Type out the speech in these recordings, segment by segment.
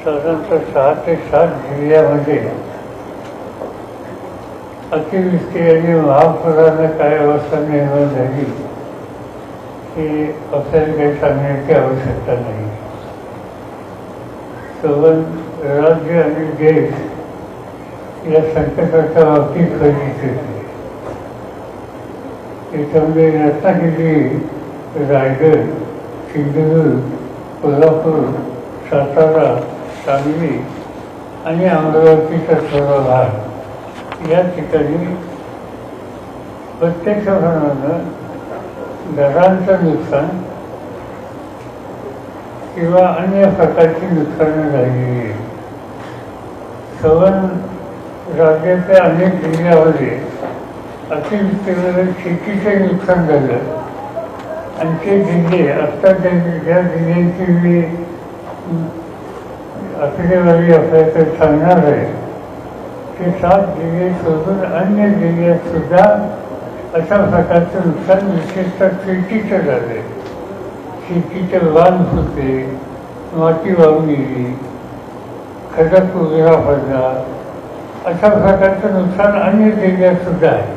साधारणतः 6 ते 7 जिल्ह्यामध्ये अतिवृष्टी आणि महापुरानं काय अवस्था निर्माण झाली ही आपल्याला काही सांगण्याची आवश्यकता नाही. संबंध राज्य आणि देश या संकटाच्या बाबतीत फजित होते. त्याच्यामध्ये रत्नागिरी, रायगड, सिंधुदुर्ग, कोल्हापूर, सातारा, सांगली आणि अमरावतीचा थोडा भाग या ठिकाणी प्रत्यक्षपणानं घरांचं नुकसान किंवा अन्य प्रकारची नुकसानं झालेली आहे. संबंध राज्याच्या अनेक जिल्ह्यामध्ये अतिवृष्टीमुळे शेतीचे नुकसान झालं आणि ते जिल्हे आत्ता ज्या जिल्ह्यांची मी आकडेवारी आपल्याकडे सांगणार आहे ते 7 जिल्हे सोडून अन्य जिल्ह्यात सुद्धा अशा प्रकारचं नुकसान विशेषतः शेतीचं झालं. शेतीचे वाण फुटले, माती वाहून गेली, खडक उघडा पडला, अशा प्रकारचं नुकसान अन्य जिल्ह्यात सुद्धा आहे.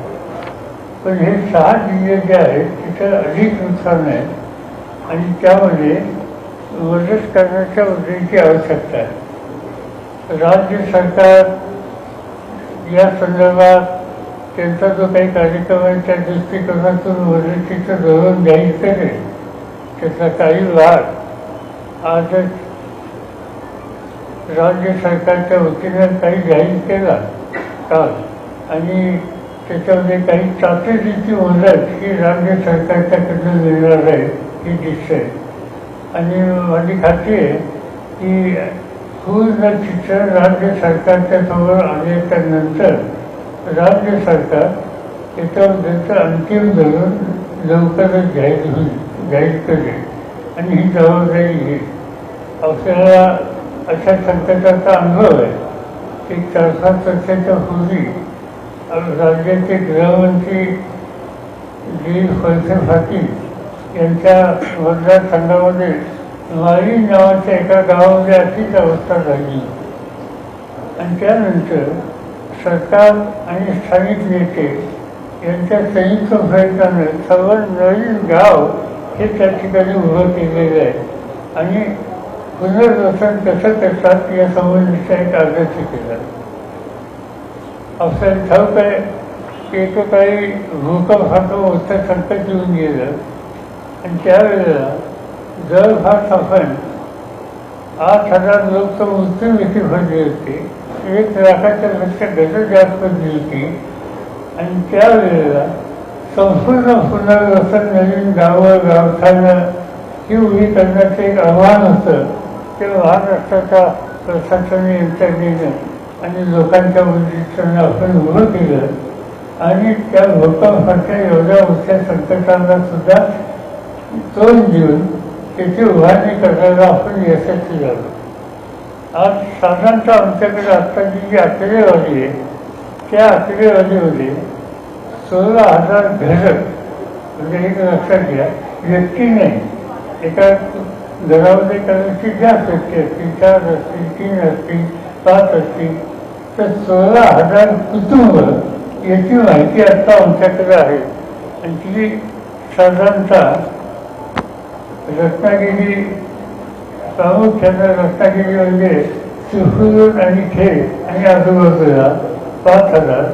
पण हे 6 जिल्हे जे आहेत तिथं अधिक नुकसान आहे आणि त्यामध्ये मदत करण्याच्या उद्देशाची आवश्यकता आहे. राज्य सरकार या संदर्भात त्यांचा जो काही कार्यक्रम आहे त्या दृष्टिकोनातून मदतीचं धोरण जाहीर करेल. त्याचा काही भाग आजच राज्य सरकारच्या वतीनं काही जाहीर केला काल आणि त्याच्यामध्ये काही तातडीची मदत ही राज्य सरकारच्याकडून मिळणार आहे ही दिसते. आणि माझी खात्री आहे की पूर्ण चित्र राज्य सरकारच्या समोर आल्याच्यानंतर राज्य सरकार त्याच्याबद्दलचं अंतिम धोरण लवकरच जाहीर करेल आणि ही जबाबदारी घेईल. आपल्याला अशा संकटाचा अनुभव आहे. एक 4-5 वर्षाच्या पूर्वी राज्याचे गृहमंत्री गिरीश वळसे पाटील यांच्या मतदारसंघामध्ये माळी नावाच्या एका गावामध्ये अशीच अवस्था झाली आणि त्यानंतर सरकार आणि स्थानिक नेते यांच्या संयुक्त प्रयत्नानं सर्व नवीन गाव हे त्या ठिकाणी उभं केलेलं आहे आणि पुनर्वसन कसं करतात या संबंधीचा एक आदेश केला. आपल्याला ठाऊक आहे की एकेकाळी भूकंपाचं मोठं संकट येऊन गेलं आणि त्यावेळेला जवळपास आपण 8,000 लोक तर मृत्यूमुखी पडले होते. 1 लाखाच्या पेक्षा गरज जास्त पडली होती आणि त्यावेळेला संपूर्ण पुनर्वसन नवीन गावं गावठाणं ही उभी करण्याचं एक आव्हान होतं. ते महाराष्ट्राच्या प्रशासनाने यंत्रणेनं आणि लोकांच्या उद्देशानं आपण उभं केलं आणि त्या भूकंपाच्या एवढ्या मोठ्या संकटांना सुद्धा तोंड देऊन त्याची उभारणी करायला आपण यशस्वी झालो. आज साधारणतः आमच्याकडे आत्ताची जी आकडेवारी आहे त्या आकडेवारीमध्ये 16,000 घरं म्हणजे एक लक्षात घ्या व्यक्ती नाही. एका घरामध्ये कदाचित जास्त व्यक्ती असतील, 4 असतील, 3 असतील, 5 असतील तर 16,000 कुटुंब याची माहिती आत्ता आमच्याकडे आहे आणि ती साधारणतः रत्नागिरी प्रामुख्यानं रत्नागिरी म्हणजे चिपळूण आणि खेड आणि आजूबाजूला 5,000,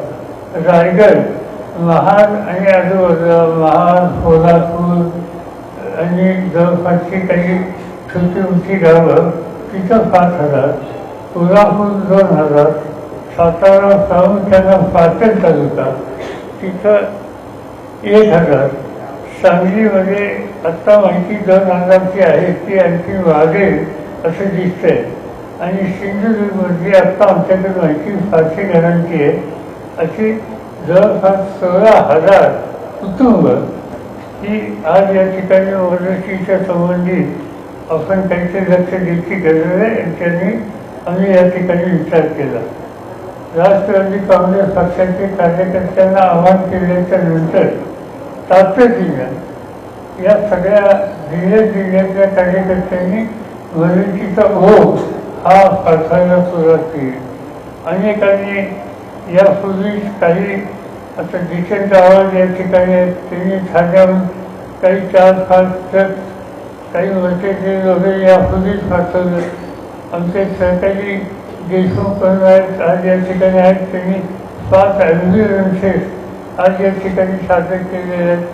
रायगड महाड आणि आजूबाजूला महाड, कोल्हापूर आणि जवळपासची काही छोटी मोठी गावं तिथं 5,000, कोल्हापूर 2,000, सातारा प्रामुख्यानं पाटण तालुका तिथं 1,000, सांगलीमध्ये आत्ता माहिती 2,000ची आहे ती आणखी वाढेल असं दिसतंय आणि सिंधुदुर्गमध्ये आत्ता आमच्याकडे माहिती 500 घरांची आहे. अशी जवळपास 16,000 कुटुंब ही आज या ठिकाणी मदतीच्या संबंधित आपण काहीतरी लक्ष द्यायची गरज आहे आणि त्यांनी आम्ही या ठिकाणी विचार केला. राष्ट्रवादी काँग्रेस पक्षाचे कार्यकर्त्यांना आवाहन केल्याच्या नंतर तातडीनं या सगळ्या जिल्ह्यातल्या कार्यकर्त्यांनी मदतीचा ओघ हा पाठवायला सुरुवात केली. अनेकांनी यापूर्वी काही आता डिसेंट आवाज या ठिकाणी आहेत, त्यांनी ठाण्याहून काही 4-5 ट्रक काही मटेरियल वगैरे यापूर्वीच पाठवलं. आमचे सहकारी देशमुख पण आहेत आज या ठिकाणी आहेत, त्यांनी 5 ॲम्ब्युलन्सेस आज या ठिकाणी सादर केलेले आहेत.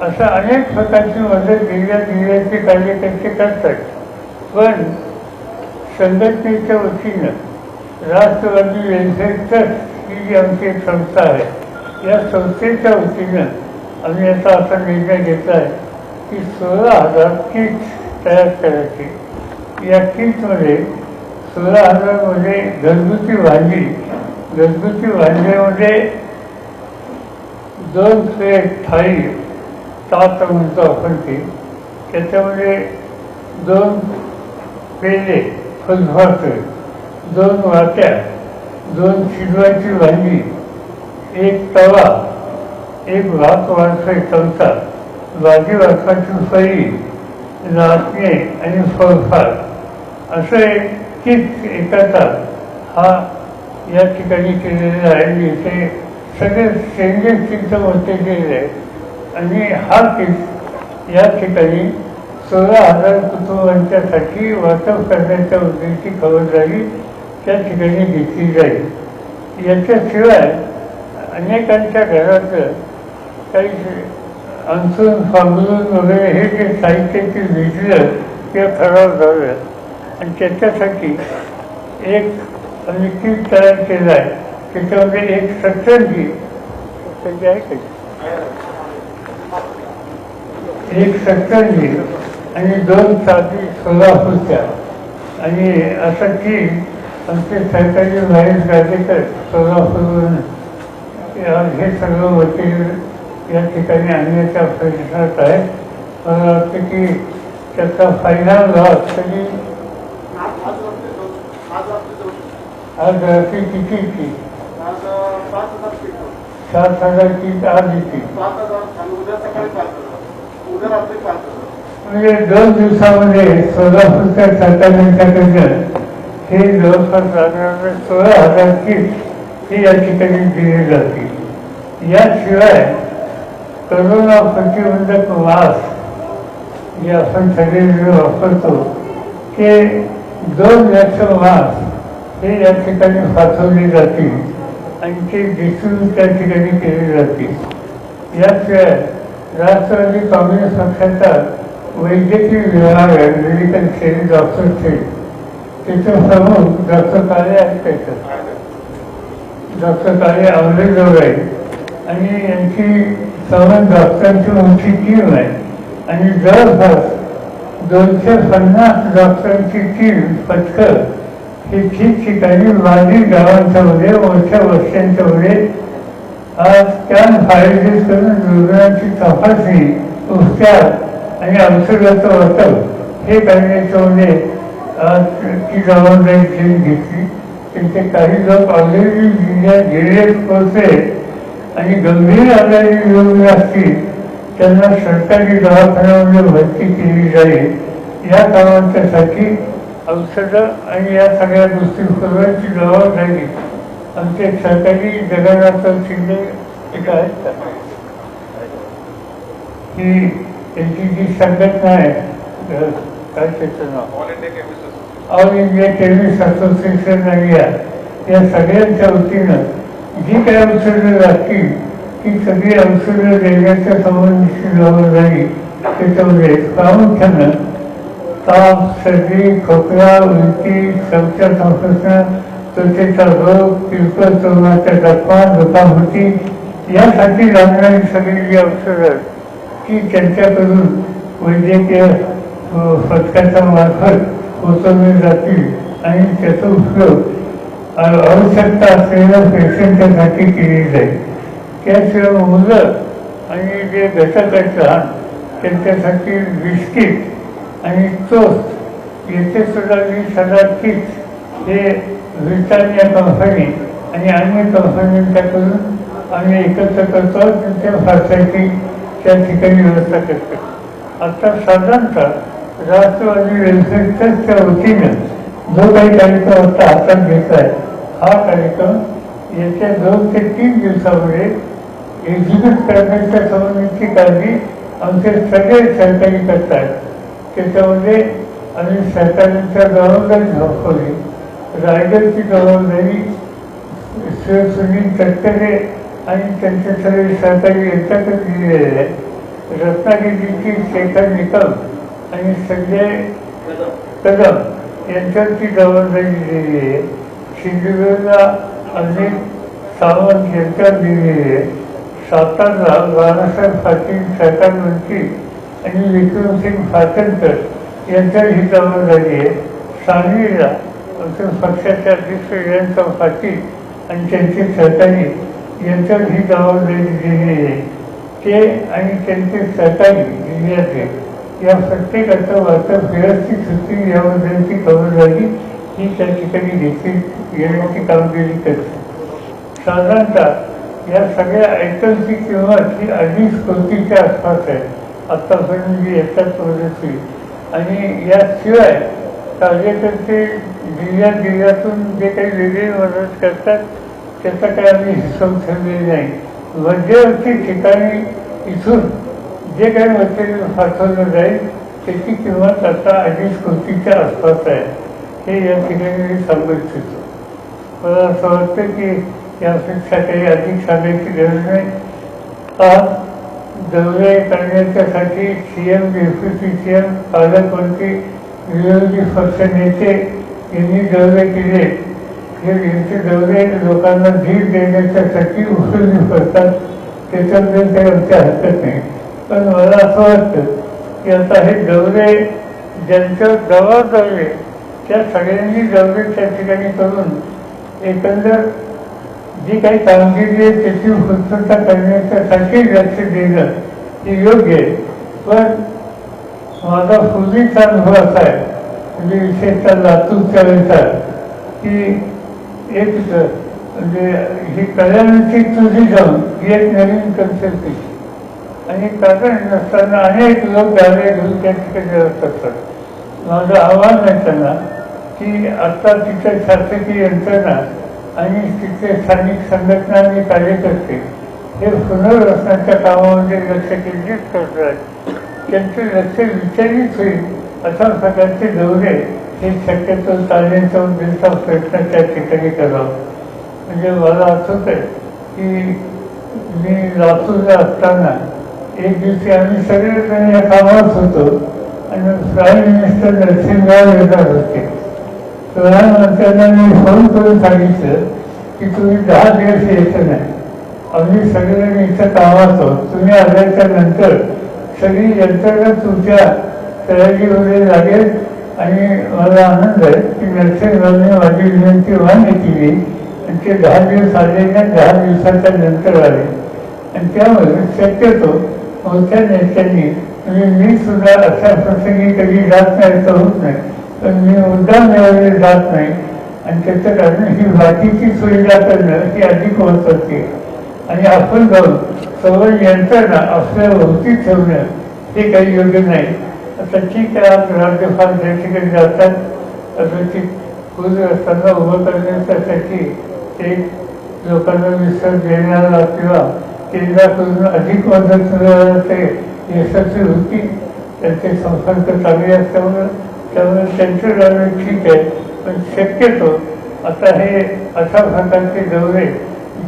अशा अनेक प्रकारची मदत जिल्ह्याचे कार्यकर्ते करतात. पण संघटनेच्या वतीनं राष्ट्रवादी वेलफेअर ट्रस्ट ही जी आमची एक संस्था आहे, या संस्थेच्या वतीनं आम्ही आता असा निर्णय घेतला आहे की 16,000 किट्स तयार करायची. या किटमध्ये 16,000मध्ये घरगुती भांडी, घरगुती भांड्यामध्ये 2 प्लेट थाळी ताट म्हणतो आपण ती, त्याच्यामध्ये 2 पेले फुलभाकर, 2 वाट्या, 2 शिजवायची भांडी, 1 तवा, 1 भात वाढतोय चमचा, भाजी वाटपाची फळी, नाचणे आणि फळफार असं एक किट एकाचा हा या ठिकाणी केलेला आहे. इथे सगळे स्टेनलेस स्टीलचं मटेरियल आहे आणि हा किट या ठिकाणी 16,000 कुटुंबांच्यासाठी वाटप करण्याच्या उद्देशाची खबरदारी त्या ठिकाणी घेतली जाईल. याच्याशिवाय अनेकांच्या घराचं काही अंथरूण फांबरून वगैरे हे जे साहित्याची भिजलं किंवा खराब झालं आणि त्याच्यासाठी एक आम्ही किट तयार केलं आहे. त्याच्यामध्ये एक सत्तरजी त्याची आहे का, एक सत्तरजी आणि 2 साधी सोलापूरच्या आणि असं की आमचे सहकारी महेश गाडेकर सोलापूरवरून हे सगळं मटेरियल या ठिकाणी आणण्याच्या प्रयत्नात आहे. मला वाटतं की त्याचा फायनल लॉस तरी आज रात्री किती 7,000 किट आज येतील. म्हणजे 2 दिवसामध्ये सोलापूरच्या सरकारच्याकडनं हे जवळपास लागणारे 16,000 किट हे या ठिकाणी दिले जातील. याशिवाय करोना प्रतिबंधक मास्क जे आपण सगळे वापरतो ते 2 लाख मास्क हे या ठिकाणी पाठवले जातील आणि ते डिस्ट्रीब्यूट त्या ठिकाणी केले जातील. याशिवाय राष्ट्रवादी काँग्रेस पक्षाचा वैद्यकीय विभाग आहे, मेडिकल सेल, डॉक्टर सेल, त्याचे प्रमुख डॉक्टर काळे आहेत. त्याच्यात डॉक्टर काळे आंबेजोगाई आहे आणि यांची सर्व डॉक्टरांची मोठी टीम आहे आणि जवळपास 250 डॉक्टरांची टीम पथकं हे ठिकठिकाणी माझी गावांच्या मध्ये, मोठ्या वस्त्यांच्या मध्ये आज कॅम्प आयोजित करून रुग्णांची तपासणी, उपचार आणि औषधाचं वाटप हे करण्याच्यामध्ये आज ती जबाबदारी घेतली. त्यांचे काही लोक ऑलरेडी जिल्ह्यात गेले पोहोचले आणि गंभीर आजारी रुग्ण असतील त्यांना सरकारी दवाखान्यामध्ये भरती केली जाईल. या कामांच्यासाठी औषधं आणि या सगळ्या गोष्टी पुरवण्याची जबाबदारी आमचे सहकारी जगन्नाथ शिंदे एक आहेत ही त्यांची जी संघटना आहे, काय त्याचं नाव, ऑल इंडिया केमिस्ट असोसिएशन या सगळ्यांच्या वतीनं जी काही औषधं लागतील ती सगळी औषधं देण्याच्या संबंधीची जबाबदारी त्याच्यामध्ये प्रामुख्यानं ताप, सर्दी, खोकला, उलटी, शौचास संप्रश्न, त्वचेचा रोग, किरकोळ तरुणाच्या जखमा, दुखापती यासाठी लागणारी सगळी जी औषधं ती त्यांच्याकडून वैद्यकीय पथकाच्या मार्फत पोचवली जातील आणि त्याचा उपयोग आवश्यकता असलेल्या पेशंटसाठी केली जाईल. त्याशिवाय मुलं आणि जे घटक आहेत लहान त्यांच्यासाठी बिस्किट आणि टोस्ट याचे सुद्धा 20,000 किट्स हे ब्रिटानिया कंपनी आणि अन्य कंपन्यांच्याकडून आम्ही एकत्र करतो आणि त्या फारसाठी त्या ठिकाणी व्यवस्था करतो. आता साधारणतः राष्ट्रवादी वेलफेअर ट्रस्टच्या वतीनं जो काही कार्यक्रम आता हातात घेतलाय हा कार्यक्रम येत्या 2 ते 3 दिवसामध्ये एक्झिक्यूट करण्याच्या संबंधीची काळजी आमचे सगळे सहकारी करतात. त्याच्यामध्ये आम्ही सहकार्यांच्या जबाबदारी दाखवली. रायगडची जबाबदारी सुनील तटकरे आणि त्यांचे सगळे सहकारी यांच्याकडे दिलेले आहे. रत्नागिरीची शेखर निकम आणि संजय कदम यांच्यावरची जबाबदारी दिलेली आहे. सिंधुदुर्गला अनेक सावंत यांच्यावर दिलेली आहे. सातारला बाळासाहेब पाटील सहकार मंत्री आणि विक्रमसिंग फाटणकर यांच्यावर ही जबाबदारी आहे. सांगलीला आमच्या पक्षाचे अध्यक्ष जयंत पाटील आणि त्यांचे सहकारी यांच्यावर ही जबाबदारी दिलेली आहे. ते आणि त्यांचे सहकारी जिल्ह्याचे या प्रत्येकाचं वाटप व्यवस्थित होती याबद्दलची खबरदारी ही त्या ठिकाणी घेतली येण्याची कामगिरी करते. साधारणतः या सगळ्या आयटमची किंमत ही 2.5 कोटीच्या आसपास आहे आत्तापर्यंत जी येतात पद्धती. आणि याशिवाय कार्यकर्ते जिल्ह्यातून जे काही वेगळी मदत करतात त्याचा काही आम्ही हिशोब ठेवलेला नाही. मध्यवर्ती ठिकाणी इथून जे काही मटेरियल पाठवलं जाईल त्याची किंमत आता 2.5 कोटीच्या आसपास आहे. हे या ठिकाणी मी सांगू इच्छितो. मला असं वाटतं की यापेक्षा काही अधिक सांगायची गरज नाही. आज दौरे करण्याच्यासाठी CM, डेप्युटी CM, पालकमंत्री, विरोधी पक्ष नेते यांनी दौरे केले. यांचे दौरे लोकांना धीर देण्याच्यासाठी उपयोगी पडतात. त्याच्याबद्दल काही आमच्या हरकत नाही. पण मला असं वाटतं की आता हे दौरे ज्यांच्यावर जबाबदारी त्या सगळ्यांनी दौरे त्या ठिकाणी करून एकंदर जी काही कामगिरी आहे त्याची पूर्तता करण्याच्यासाठी लक्ष देणं हे योग्य आहे. पण माझा पूर्वीचा अनुभव असा आहे म्हणजे विशेषतः लातूरच्या वेळेचा की एक म्हणजे ही कल्याणाची तुझी जाऊन ही एक नवीन कन्सेप्ट आणि कारण नसताना अनेक लोक गावे घेऊन त्या ठिकाणी असतात. माझं आव्हान आहे त्यांना की आता तिथं शासकीय यंत्रणा आणि तिथले स्थानिक संघटना आणि कार्यकर्ते हे पुनर्वसनाच्या कामामध्ये लक्ष केंद्रित करतात. त्यांचे लक्ष विचलित होईल अशा प्रकारचे दौरे हे शक्यतो टाळण्याचा उद्देशाचा प्रयत्न त्या ठिकाणी करावा. म्हणजे मला आठवत आहे की मी लातूरला असताना एक दिवशी आम्ही सगळेजण या कामात होतो आणि प्राईम मिनिस्टर नरसिंहराव येणार होते. प्रधानमंत्र्यांना मी फोन करून सांगितलं की तुम्ही 10 दिवस यायचं नाही. आम्ही सगळेजण इथं कामात आहोत. तुम्ही आल्याच्या नंतर सगळी यंत्रणा तुमच्या तयारीमध्ये लागेल. आणि मला आनंद आहे की नरसिंहरावने माझी विनंती मान्य केली आणि ते 10 दिवस आले नाही, 10 दिवसाच्या नंतर आले. आणि त्यामुळे शक्यतो मोठ्या नेत्यांनी म्हणजे मी सुद्धा अशा प्रसंगी कधी जात नाही तर होत नाही, पण मी मुद्दा मिळवले जात नाही. आणि त्याचं कारण ही बाकीची सुविधा करणं ही अधिक महत्वाची. आणि आपण जाऊन सर्व यंत्रणा आपल्या भोवती ठेवणं हे काही योग्य नाही. आता ठीक आहे, आज राज्यपाल ज्या ठिकाणी जातात त्याची पूर्व रस्त्यांना उभं करण्यासाठी ते लोकांना विश्वास देण्याला किंवा केंद्राकडून अधिक मदत मिळवण्याचे यशस्वी होती. त्यांचे संपर्क चांगले असल्यामुळे त्यामुळे त्यांचं जाणं ठीक आहे. पण शक्यतो आता हे अशा प्रकारचे दौरे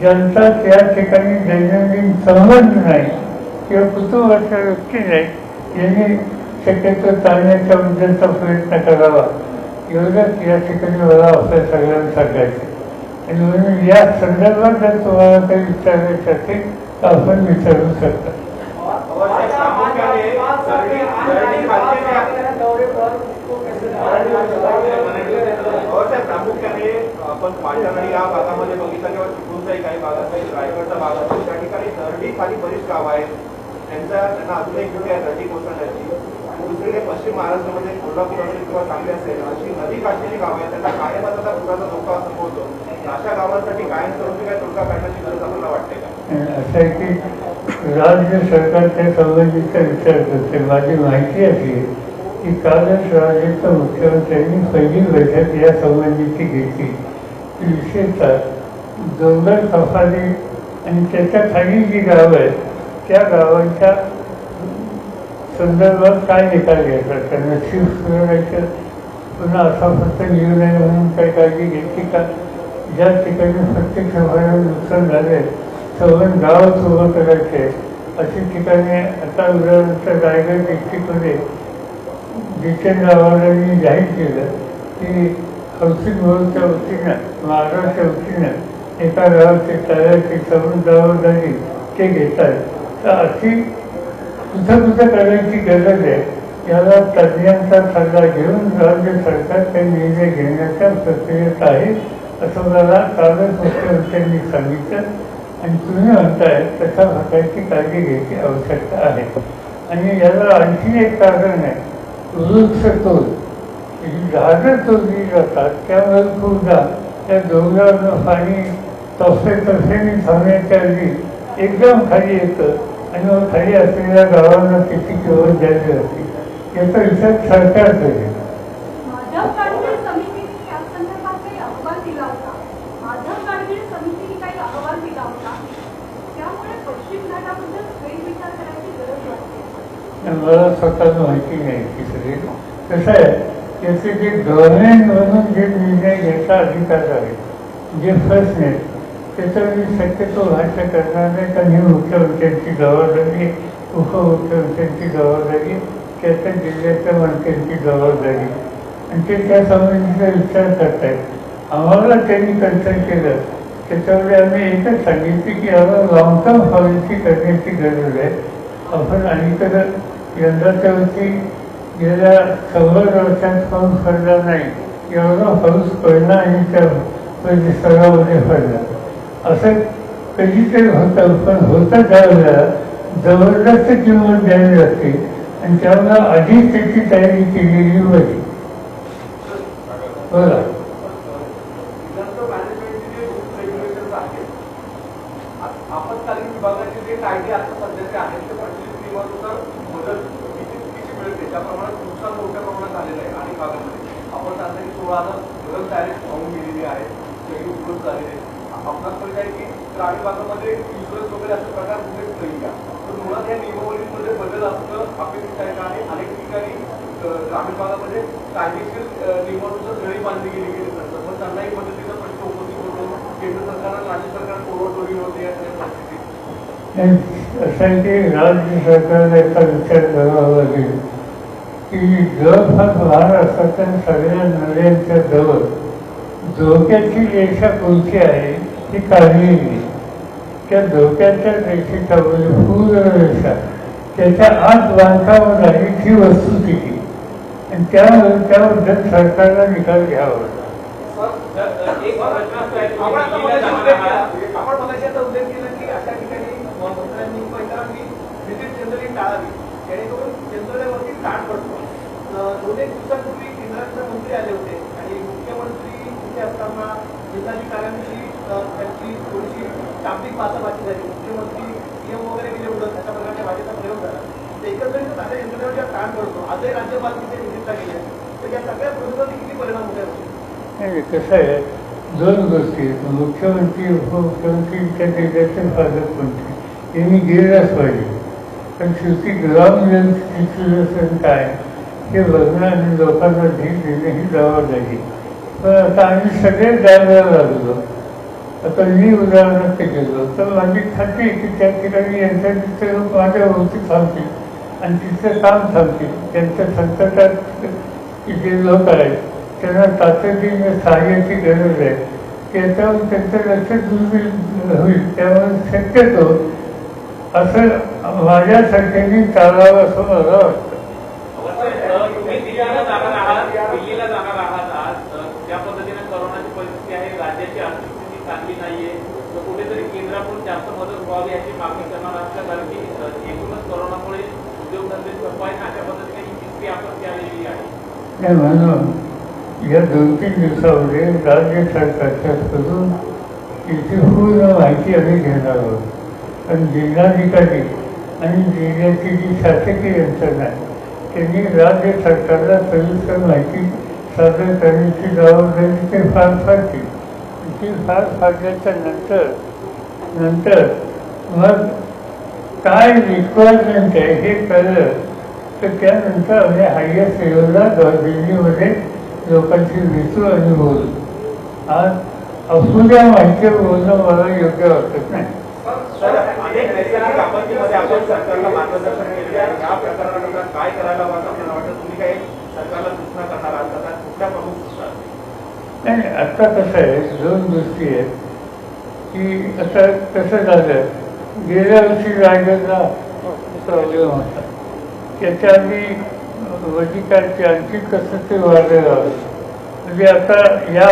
जनता त्या ठिकाणी दैनंदिन संबंध नाही किंवा कुटुंबाच्या व्यक्ती नाही यांनी शक्यतो टाळण्याच्या उद्देशाचा प्रयत्न करावा एवढंच या ठिकाणी मला आपल्या सगळ्यांना सांगायचं. आणि म्हणून या संदर्भात जर तुम्हाला काही विचारायचं असेल तर आपण विचारू शकता. प्रामुख्याने आपण पाटण आणि या भागामध्ये बघितलं किंवा चिपळूणचाही काही भागात काही रायगडचा भाग असतो त्या ठिकाणी दरडी खाली बरीच गावं आहेत. त्यांना अजून एक भूमिका आहे दरडी कोसळण्याची. दुसरीकडे पश्चिम महाराष्ट्रामध्ये कोल्हापूर असेल किंवा सांगली असेल अशी नदी काठची गावं आहेत त्यांना कायमच आता पुराचा धोका संभवतो. अशा गावांसाठी कायमस्वरूपी काय तोडगा काढण्याची गरज आपल्याला वाटते का? असं आहे की राज्य सरकार त्या संबंधीचा विचार करते. माझी माहिती अशी की कालच राज्याच्या मुख्यमंत्र्यांनी पहिली बैठक या संबंधीची घेतली. विशेषतः डोंगर सफारी आणि त्याच्या खाली जी गावं आहेत त्या गावांच्या संदर्भात काय निकाल घ्यायचा, त्यांना शिफ्ट करायचं, पुन्हा असा फक्त येऊ नये म्हणून काही काळजी घेतली का? ज्या ठिकाणी प्रत्येक सफारीवर नुकसान झाले सवण गावच उभं करायचे अशी ठिकाणी आता उदाहरणार्थ रायगड डिस्ट्रिक्टमध्ये जितेंद्र आव्हाडांनी जाहीर केलं की हाऊसिंग बोर्डच्या वतीनं महाराष्ट्राच्या वतीनं एका गावाचे तळ्याची सवण जबाबदारी ते घेतात. तर अशी कुठं करायची गरज आहे. याला तज्ज्ञांचा सल्ला घेऊन राज्य सरकार काही निर्णय घेण्याच्या प्रक्रियेत आहे असं मला कालच मुख्यमंत्र्यांनी सांगितलं. आणि तुम्ही म्हणताय तशा प्रकारची काळजी घ्यायची आवश्यकता आहे. आणि याला आणखी एक कारण आहे, वृक्षतोड. ही झाडं तोडली जातात त्यामुळे खूपदा त्या डोंगरावरनं पाणी तसेने थांबण्याच्या आधी एकदम खाली येतं आणि मग खाली असलेल्या गावांना त्याची किंमत द्यायची असते. याचा विचार सरकार करेल. माधव गाडगीळ समितीने या संदर्भात काही अहवाल दिला होता. माधव गाडगीळ समितीने काही अहवाल दिला होता. त्यामुळे पश्चिम घाटाबद्दल फेरविचार करायची गरज वाटते. मला स्वतःला माहिती नाही की सगळे कसं आहे, त्याचे जे गव्हर्नमेंट म्हणून जे निर्णय घ्यायचा अधिकार आहे, जे प्रश्न आहेत त्याचं मी शक्यतो भाष्य करणार नाही. कारण ही मुख्यमंत्र्यांची जबाबदारी, उपमुख्यमंत्र्यांची जबाबदारी, त्याच्या जिल्ह्याच्या मंत्र्यांची जबाबदारी आणि ते त्या संबंधीचा विचार करतायत. आम्हाला त्यांनी कन्सल्ट केलं त्याच्यामुळे आम्ही एकच सांगितले की आम्हाला लॉंग टर्म पॉलिसी करण्याची गरज आहे. आपण अलीकडं यंदाच्या वर्षी गेल्या 100 वर्षात पाऊस पडला नाही एवढा पाऊस पडला आणि त्या परिसरामध्ये पडला असं कधीतरी होतं. पण होतं त्यावेळेला जबरदस्त किंमत द्यावी लागते आणि त्यामुळे आधीच त्याची तयारी केलेली होती. बोला. आपत्कालीन विभागाचे जे कायदे आता सध्याचे आहेत ते 25 नियमानुसार मदत किती मिळते त्या प्रमाणात नुकसान मोठ्या प्रमाणात झालेलं आहे. आणि भागामध्ये आपण सांगता की 16,000 घरं डायरेक्ट वाहून गेलेली आहेत, सगळी उपलब्ध झालेले आहेत. आपणास कळत आहे की ग्रामीण भागामध्ये इन्शुरन्स वगैरे अशा प्रकार कुठेच नाही का? तर मुळात या नियमावलीमध्ये बदल असणं अपेक्षित आहे का? आणि अनेक ठिकाणी ग्रामीण भागामध्ये कायदेशीर नियमानुसार घरी बांधली गेली नसतात, पण त्यांनाही मदतीचा प्रश्न उपस्थित होतो. केंद्र सरकार राज्य सरकार कोरडोरी होते या सगळ्या परिस्थितीत. असं की राज्य सरकारला याचा विचार करावा लागेल की जवळपास महाराष्ट्राच्या सगळ्या नद्यांच्या जवळ धोक्याची रेषा कोणती आहे ती काढलेली. त्या धोक्याच्या रेषेच्या पूर्ण रेषा त्याच्या आत बांधकाम झाली ही वस्तुस्थिती आणि त्याबद्दल सरकारला निकाल घ्यावा. आपण मगाशी आता उल्लेख केला की अशा ठिकाणी मंत्र्यांनी पहिला की व्हिजिट जनरली टाळावी जेणेकरून यंत्रणेवरती ताण पडतो. 2-1 दिवसांपूर्वी केंद्राचे मंत्री आले होते आणि मुख्यमंत्री तिथे असताना जिल्हाधिकाऱ्यांची त्यांची थोडीशी शाब्दिक बाचाबाची झाली. मुख्यमंत्री सीएम वगैरे गेले उडत अशा प्रकारच्या भाषेचा प्रयोग झाला. एकंदरीत माझ्या यंत्रणेवर ज्या ताण पडतो आजही राज्यपाल तिथे व्हिजिटला गेले तर या सगळ्या प्रयोगाचे किती परिणाम होते होते? कसं आहे, 2 गोष्टी आहेत. मुख्यमंत्री उपमुख्यमंत्री त्या जिल्ह्याचे पालकमंत्री यांनी गेल्याच पाहिजे. पण शेवटी ग्राउंड लेवल सिच्युएशन काय हे बघणं आणि लोकांना धीर देणं ही जबाबदारी. पण आता आम्ही सगळे जायला लागलो. आता मी उदाहरणार्थ गेलो तर माझी खात्री की त्या ठिकाणी यंत्रणेचे लोक माझ्या भोवती थांबतील आणि तिथलं काम थांबतील. त्यांच्या संकटात जे लोक आहेत त्यांना तातडीने सहाय्याची गरज आहे. त्याच्यावर त्यांचं लक्ष दुर्मिळ होईल. त्यामुळे शक्यतो असं माझ्यासारख्यांनी चालावं असं मला वाटतं. दिल्लीला जाणार आहात आज, ज्या पद्धतीने करोनाची परिस्थिती आहे, राज्याची आर्थिक स्थिती चांगली नाहीये, तर कुठेतरी केंद्राकडून जास्त मदत व्हावी याची मागणी करणार असल्या कारण की एकूणच करोनामुळे उद्योगधंदे ठप्प आहेत. अशा पद्धतीने ही तिसरी आपत्ती आलेली आहे. म्हणून या 2-3 दिवसामध्ये राज्य सरकारच्याकडून याची पूर्ण माहिती आम्ही घेणार आहोत. पण जिल्हाधिकारी आणि जिल्ह्याची जी शासकीय यंत्रणा आहे त्यांनी राज्य सरकारला सविस्तर माहिती सादर करण्याची जबाबदारी ते फार फाडली. ती फार फाडल्याच्या नंतर मग काय रिक्वायरमेंट आहे हे कळलं. तर त्यानंतर आम्ही हायस्ट लेवलला दिल्लीमध्ये लोकांशी भेटू आणि बोलू. आज अपुऱ्या माहितीवर बोलणं मला योग्य वाटत नाही. सर, अनेक नैसर्गिक आपत्तीमध्ये आपण सरकारला मार्गदर्शन केले आहे. या प्रकरणानंतर काय करायला वाटतं आपल्याला वाटतं? तुम्ही काही सरकारला सूचना करणार आहात का? कुठल्या प्रमुख सूचना? नाही, आता कसं आहे, दोन गोष्टी आहेत की आता कसं झालं, गेल्या वर्षी रायगडला प्रॉब्लेम होता. त्याच्या आधी वधिकांची आणखी कसं ते वाढलेलं होतं. म्हणजे आता या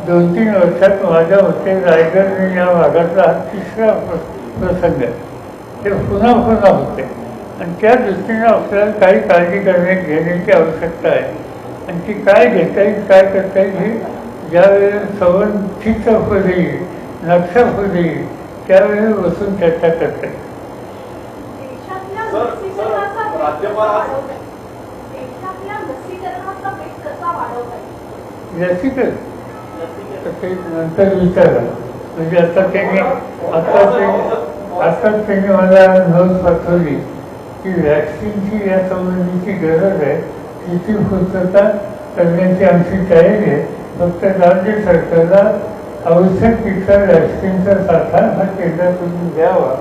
2-3 वर्षात माझ्या मते रायगड या भागातला हा तिसरा प्रसंग आहे. ते पुन्हा होते आणि त्या दृष्टीनं आपल्याला काही काळजी घेण्याची आवश्यकता आहे. आणि ती काय घेता येईल, काय करता येईल, हे ज्यावेळेला संबंध ठीक होईल, नक्षा होईल, त्यावेळेला बसून चर्चा करता येईल. लसीकरण ते नंतर विचारा. म्हणजे आता त्यांनी मला नोंद पाठवली की व्हॅक्सिनची या संबंधीची गरज आहे, तिची पूर्तता करण्याची आमची तयारी आहे. फक्त राज्य सरकारला आवश्यक तितका व्हॅक्सिनचा साठा हा केंद्राकडून द्यावा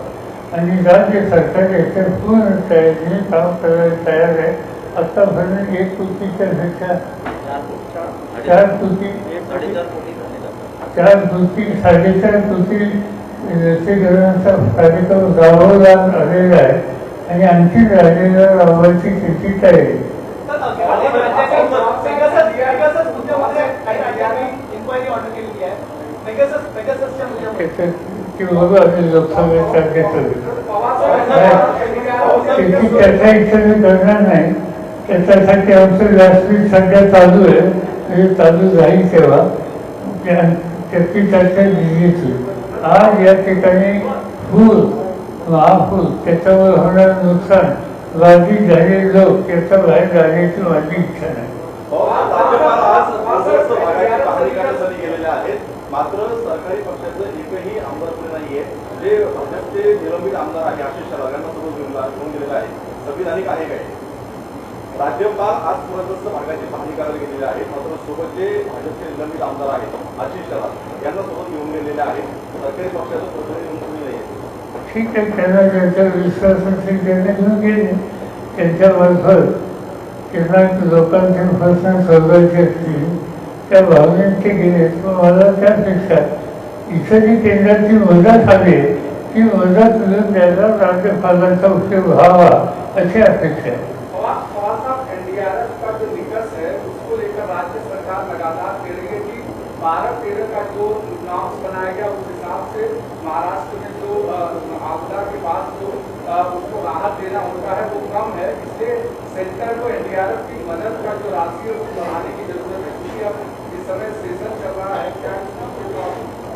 आणि राज्य सरकार याच्या पूर्ण तयारीने काम करायला तयार आहे. आतापर्यंत 1 कोटीच्या पेक्षा 4 कोटी 4.5 कोटी लसीकरणाचा कार्यक्रम राबवला आलेला आहे आणि आणखी राहिलेला राबवायची किती तयारी. ती बघू आम्ही लोकसभेत घेतो. त्याची चर्चा इच्छा मी करणार नाही. त्याच्यासाठी आमचं व्यासपीठ सध्या चालू आहे, म्हणजे चालू राहील तेव्हा त्याची चर्चा दिलीच होईल. आज या ठिकाणी महापूर त्याच्यावर होणारं नुकसान, बाधित झालेले लोक याचा बाहेर जाण्याची माझी इच्छा नाही. मात्र सरकारी पक्षाचं एकही आमदार नाहीये. जे भाजपचे निलंबित आमदार आहे आशिष शेलार यांना सोबत घेऊन गेलेला आहे. संविधानिक आहे काय? राज्यपाल आज पूरग्रस्त भागाची पाहणी करायला गेलेले आहेत, मात्र सोबत जे भाजपचे निलंबित आमदार आहेत आशिष शेलार यांना सोबत घेऊन गेलेले आहेत. सरकारी पक्षाचं प्रतिनिधी नाहीये. ठीक आहे, त्यांना ज्यांचा विश्वास असेल त्यांना घेऊन गेले. त्यांच्यामार्फत त्यांना लोकांचे प्रश्न सोडवायचे असतील त्या भावनेत ते गेले. मला त्यापेक्षा इथं जी केंद्राची मदत आली ती मदत मिळून द्यायला राज्यपालांचा उपयोग व्हावा अशी अपेक्षा आहे. NDRF का जो निकष है उसको लेकर राज्य सरकार लगातार कह रही है कि 12-13 का जो नॉर्म्स बनाया गया उस हिसाब से महाराष्ट्र में जो आपदा के बाद जो उसको राहत देना होता है वो कम है, इसलिए सेंटर को NDRF की मदद का जो राशि है उसको बढ़ाने की जरूरत है. क्योंकि अब इस समय सेशन चल रहा है.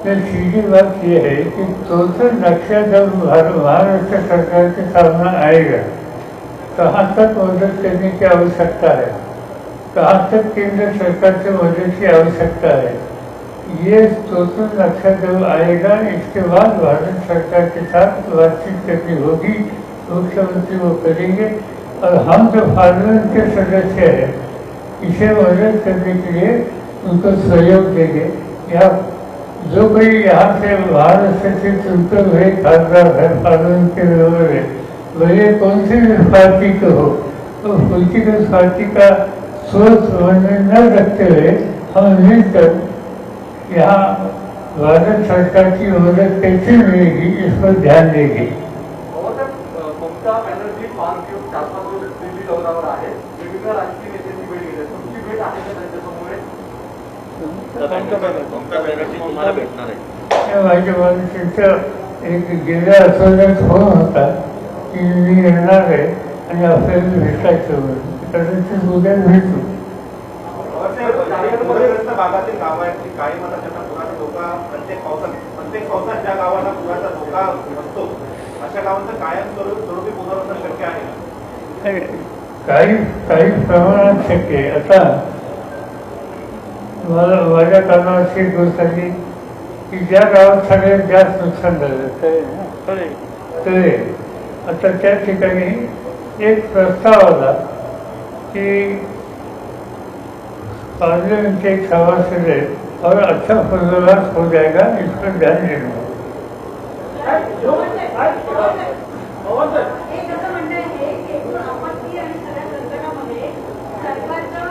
क्या सीधी बात यह है कि टोटल नक्शा जब महाराष्ट्र सरकार के सामने आएगा, कहाँ तक मदद करने की आवश्यकता है, कहाँ तक केंद्र सरकार से मदद की आवश्यकता है, ये टोटल नक्शा जब आएगा इसके बाद भारत सरकार के साथ बातचीत करनी होगी. मुख्यमंत्री वो करेंगे और हम जो पार्लियामेंट के सदस्य हैं इसे मदद करने के लिए उनको सहयोग देंगे. या जो कोई यहाँ से महाराष्ट्र से चुनकर हुए खासदार है पार्लियामेंट के मेंबर है, भले कौन सी भी पार्टी को हो, तो पॉलिटिकल पार्टी का सोच मन न रखते हुए हम मिलकर यहाँ भारत सरकार की मदद कैसे मिलेगी इस पर ध्यान देंगे. ममता बॅनर्जी फार्म घेऊन 4-5 दिवस दिल्ली दौऱ्यावर आहे. वेगवेगळ्या राजकीय नेत्यांची भेट घेतली. तुमची भेट आहे का त्यांच्यासमोर? माझ्या माणसांचा एक गेल्या आठवड्यात फोन होता की मी येणार आहे आणि आपल्याला भेटायचं म्हणून. कदाचित उद्या भेटू. भागातील गाव आहेत काही मला त्यांना पुराचा धोका प्रत्येक पावसात ज्या गावांना पुराचा धोका असतो अशा गावांचं कायम स्वरूपी पुनर्वसन शक्य आहे. काही प्रमाणात शक्य आहे. आता माझ्या कानावर अशी गोष्ट आली की ज्या गावात सगळ्यात जास्त नुकसान झालं तळे, आता त्या ठिकाणी एक प्रस्ताव आला की पार्लियामेंट के एक सभासद है और अच्छा फजलात हो जाएगा, इस पर ध्यान देना. एक असं म्हणणं आहे की एकूण आपत्ती आणि सगळ्या संकटामध्ये सरकारचं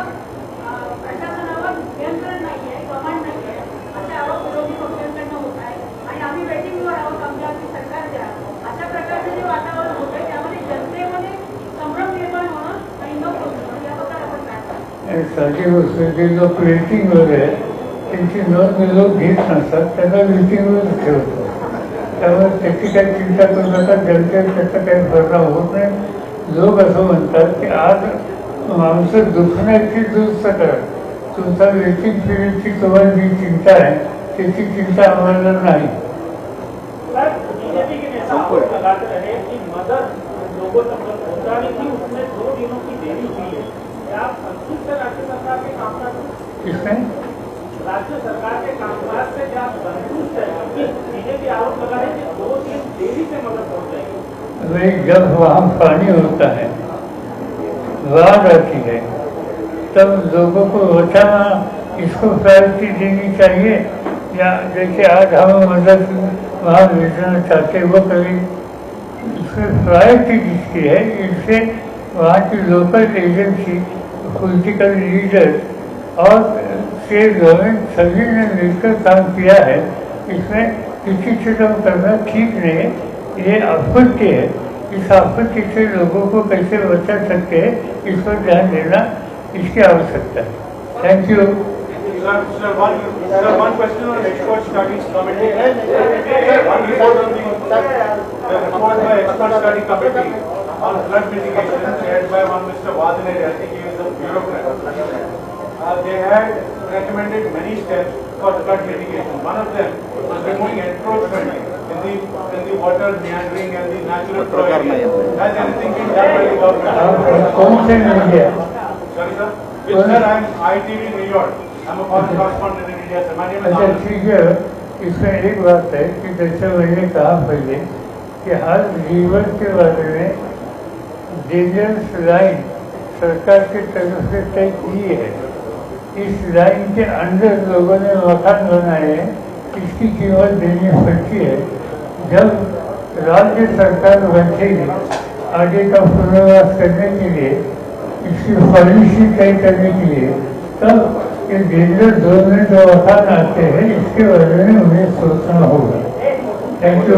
प्रशासनावर नियंत्रण नाहीये, कमांड नाहीये, असे आरोप विरोधी पक्षांकडनं होत आहे आणि आम्ही वेटिंगवर आहोत आमच्या सरकार द्या. अशा प्रकारचं जे वातावरण होतंय त्यामध्ये जनतेमध्ये संभ्रम निर्माण होणं आणि न पोहोचणं याबद्दल आपण काय सांगतो? साधी गोष्ट जे लोक वेटिंगवर आहेत त्यांची नोंद लोक घेत नसतात, त्यांना वेटिंगवर ठेवतो. त्यामुळे त्याची काही चिंता करू नका, जनतेवर त्याचा काही परिणाम होत नाही. लोक असं म्हणतात की आज माणसं दुखण्याची दुरुस्त करा, तुमचा वेटिंग पिरियडची तुम्हाला जी चिंता आहे त्याची चिंता आम्हाला नाही. बीजेपी के नेता आरोप लगाते रहे कि मदद लोगों तक पहुंचाने की उसमें 2 दिनों की देरी हुई है. क्या आप संतुष्ट है राज्य सरकार के कामकाज से? इसमें राज्य सरकार के कामकाज से क्या आप संतुष्ट है? क्योंकि बीजेपी आरोप लगा है कि 2 दिन देरी से मदद पहुंच जाएगी. भाई जब वहाँ पानी होता है, बाढ़ आती है, तब लोगों को बचाना इसको प्रायोरिटी देनी चाहिए या जैसे आज हम मदद वहाँ भेजना चाहते हैं वो करें. इसमें प्रायोरिटी जिसकी है, इससे वहाँ की लोकल एजेंसी, पॉलिटिकल लीडर और स्टेट गवर्नमेंट सभी ने मिलकर काम किया है. इसमें किसी से कम करना ठीक नहीं है. ये आपत्ति है, इस आपत्ति से लोगों को कैसे बचा सकते हैं इस पर ध्यान देना इसकी आवश्यकता है. Thank you. Sir, one question on expert studies committee. One report on the report by expert study committee on flood mitigation chaired by one Mr. Vadane, I think he is a bureaucrat. They had recommended many steps for flood mitigation. One of them was removing encroachment in the water meandering and the natural flow area. Has anything been done by the government? कौन से media? Sorry sir. With sir, I am ITV New York. I am a foreign correspondent in India. Sir, my name is अच्छा Anand. ठीक है. इसमें एक बात है कि जैसे मैंने कहा पहले कि हर रिवर के बारे में डेंजरस लाइन सरकार की तरफ से तय की है. इस लाइन के अंदर लोगों ने मकान बनाए हैं, इसकी कीमत देनी पड़ती है. जब राज्य सरकार बैठेगी आगे का पुनर्वास करने के लिए, इसकी पॉलिसी तय करने के लिए, तब ये डेंजर जोन में जो मकान आते हैं इसके बारे में उन्हें सोचना होगा. Thank you.